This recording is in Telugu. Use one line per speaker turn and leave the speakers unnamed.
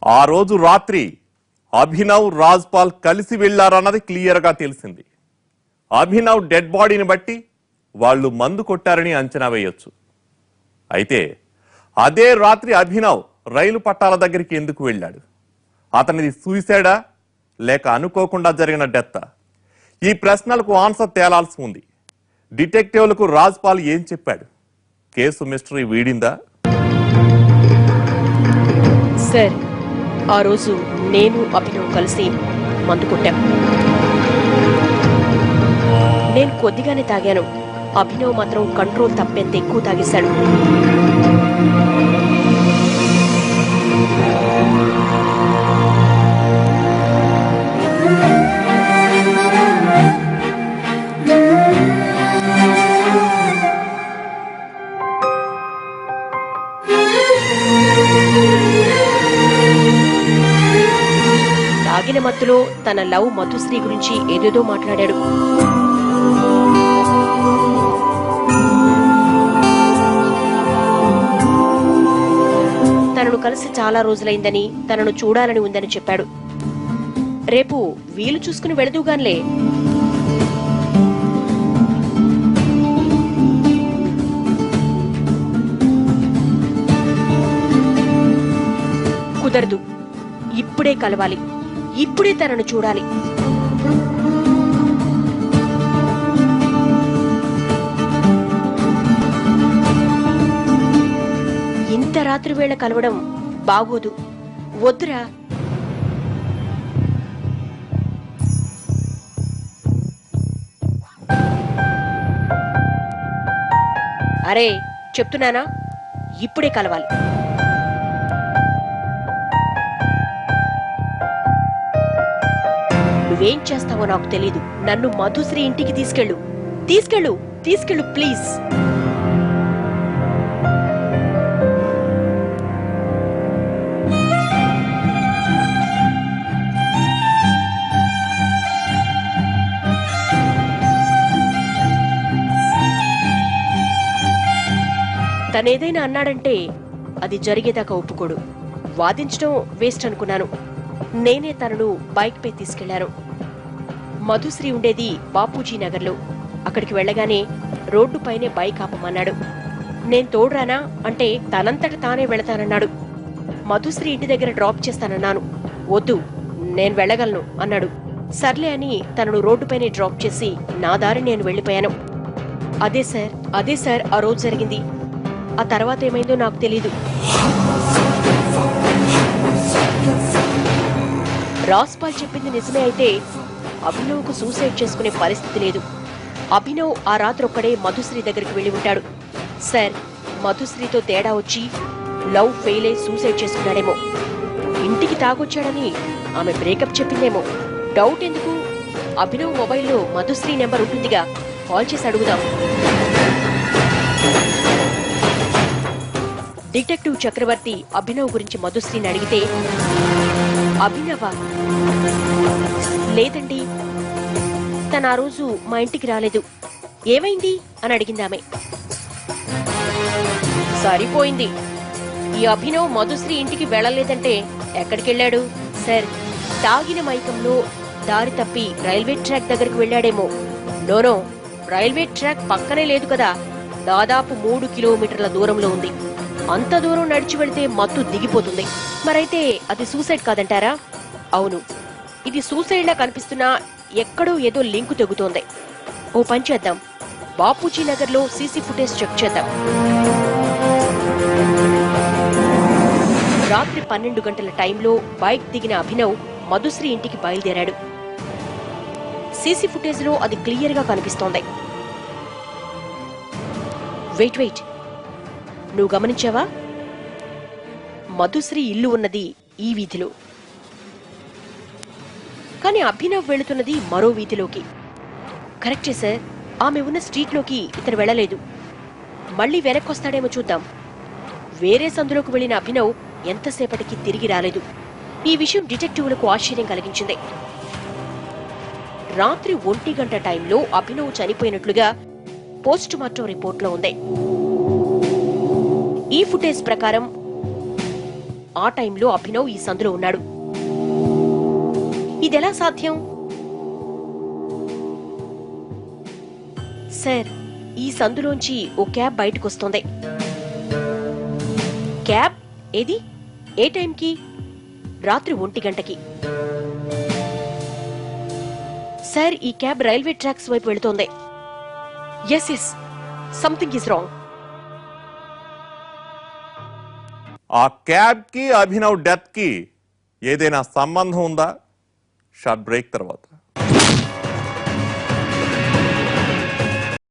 ఆ రోజు రాత్రి అభినవ్ రాజ్పాల్ కలిసి వెళ్లారన్నది క్లియర్ గా తెలిసింది. అభినవ్ డెడ్ బాడీని బట్టి వాళ్ళు మందు కొట్టారని అంచనా వేయొచ్చు. అయితే అదే రాత్రి అభినవ్ రైలు పట్టాల దగ్గరికి ఎందుకు వెళ్ళాడు? అతనిది సూసైడా లేక అనుకోకుండా జరిగిన డెత్? ఈ ప్రశ్నలకు ఆన్సర్ తేలాల్సి ఉంది. డిటెక్టివ్లకు రాజ్పాల్ ఏం చెప్పాడు? Case mystery వీడిందా?
సార్, ఆ రోజు నేను అభినవ్ కలిసి మందు కొట్టాం. నేను కొద్దిగానే తాగాను. అభినవ్ మాత్రం కంట్రోల్ తప్పేంత ఎక్కువ తాగేశాడు. తాగిన మత్తులో తన లవ్ మధుశ్రీ గురించి ఏదేదో మాట్లాడాడు. తనను కలిసి చాలా రోజులైందని, తనను చూడాలని ఉందని చెప్పాడు. రేపు వీలు చూసుకుని వెళదుగాన్లే. కుదరదు, ఇప్పుడే కలవాలి, ఇప్పుడే తనను చూడాలి. ఇంత రాత్రి వేళ కలవడం బాగోదు, వద్దురా. అరే, చెప్తున్నానా, ఇప్పుడే కలవాలి. నువ్వేం చేస్తావో నాకు తెలీదు. నన్ను మధుశ్రీ ఇంటికి తీసుకెళ్ళు, తీసుకెళ్ళు, తీసుకెళ్ళు ప్లీజ్. తనేదైనా అన్నాడంటే అది జరిగేదాకా ఒప్పుకోడు. వాదించడం వేస్ట్ అనుకున్నాను. నేనే తనను బైక్ పై తీసుకెళ్లాను. మధుశ్రీ ఉండేది బాపూజీ నగర్లో. అక్కడికి వెళ్లగానే రోడ్డుపైనే బైక్ ఆపమన్నాడు. నేను తోడ్రానా అంటే తనంతట తానే వెళతానన్నాడు. మధుశ్రీ ఇంటి దగ్గర డ్రాప్ చేస్తానన్నాను. వద్దు, నేను వెళ్లగలను అన్నాడు. సర్లే అని తనను రోడ్డుపైనే డ్రాప్ చేసి నా దారి నేను వెళ్లిపోయాను. అదే సార్ ఆ రోజు జరిగింది. ఆ తర్వాత ఏమైందో నాకు తెలీదు. రాజ్పాల్ చెప్పింది నిజమే అయితే అభినవ్కు సూసైడ్ చేసుకునే పరిస్థితి లేదు. అభినవ్ ఆ రాత్రొక్కడే మధుశ్రీ దగ్గరికి వెళ్లి ఉంటాడు. సార్, మధుశ్రీతో తేడా వచ్చి లవ్ ఫెయిల్ అయి సూసైడ్ చేసుకున్నాడేమో. ఇంటికి తాగొచ్చాడని ఆమె బ్రేకప్ చెప్పిందేమో. డౌట్ ఎందుకు? అభినవ్ మొబైల్లో మధుశ్రీ నెంబర్ ఉంటుందిగా, కాల్ చేసి అడుగుదాం. డిటెక్టివ్ చక్రవర్తి అభినవ్ గురించి మధుశ్రీని అడిగితే, అభినవా? లేదండి, తను ఆ రోజు మా ఇంటికి రాలేదు. ఏమైంది అని అడిగిందామె. సరిపోయింది. ఈ అభినవ్ మధుశ్రీ ఇంటికి వెళ్లలేదంటే ఎక్కడికెళ్లాడు? సార్, తాగిన మైకంలో దారి తప్పి రైల్వే ట్రాక్ దగ్గరికి వెళ్లాడేమో. నోనో, రైల్వే ట్రాక్ పక్కనే లేదు కదా, దాదాపు 3 కిలోమీటర్ల దూరంలో ఉంది. అంత దూరం నడిచి వెళితే మత్తు దిగిపోతుంది. మరైతే అది సూసైడ్ కాదంటారా? అవును, ఇది సూసైడ్ లా కనిపిస్తున్నా ఎక్కడో ఏదో లింకు తెగుతోంది. ఓ పని చేద్దాం, బాపూజీ నగర్ లో సీసీ ఫుటేజ్ చెక్ చేద్దాం. రాత్రి 12 గంటల టైంలో బైక్ దిగిన అభినవ్ మధుశ్రీ ఇంటికి బయలుదేరాడు. సీసీ ఫుటేజ్ లో అది క్లియర్ గా కనిపిస్తోంది. వెయిట్, నువ్వు గమనించావా? మధుశ్రీ ఇల్లు ఉన్నది ఈ వీధిలో, కానీ అభినవ్ వెళుతున్నది మరో వీధిలోకి. కరెక్టే సార్, ఆమె ఉన్న స్ట్రీట్లోకి ఇతను వెళ్లలేదు. మళ్లీ వెనక్కొస్తాడేమో చూద్దాం. వేరే సందులోకి వెళ్లిన అభినవ్ ఎంతసేపటికి తిరిగి రాలేదు. ఈ విషయం డిటెక్టివ్లకు ఆశ్చర్యం కలిగించింది. రాత్రి 1 గంట టైంలో అభినవ్ చనిపోయినట్లుగా పోస్ట్ మార్టం రిపోర్ట్లో ఉంది. ఈ ఫుటేజ్ ప్రకారం ఆ టైంలో అభినవ్ ఈ సందులో ఉన్నాడు. ఇదెలా సాధ్యం? సార్, ఈ సందులోంచి ఓ క్యాబ్ బయటకొస్తోంది. క్యాబ్ ఏది? ఏ టైంకి? రాత్రి 1 గంటకి. సార్, ఈ క్యాబ్ రైల్వే ట్రాక్స్ వైపు వెళుతోంది. Yes yes, something is wrong.
ఆ క్యాబ్ కి అభినవ్ డెత్ కి ఏదైనా సంబంధం ఉందా? షార్ట్ బ్రేక్ తర్వాత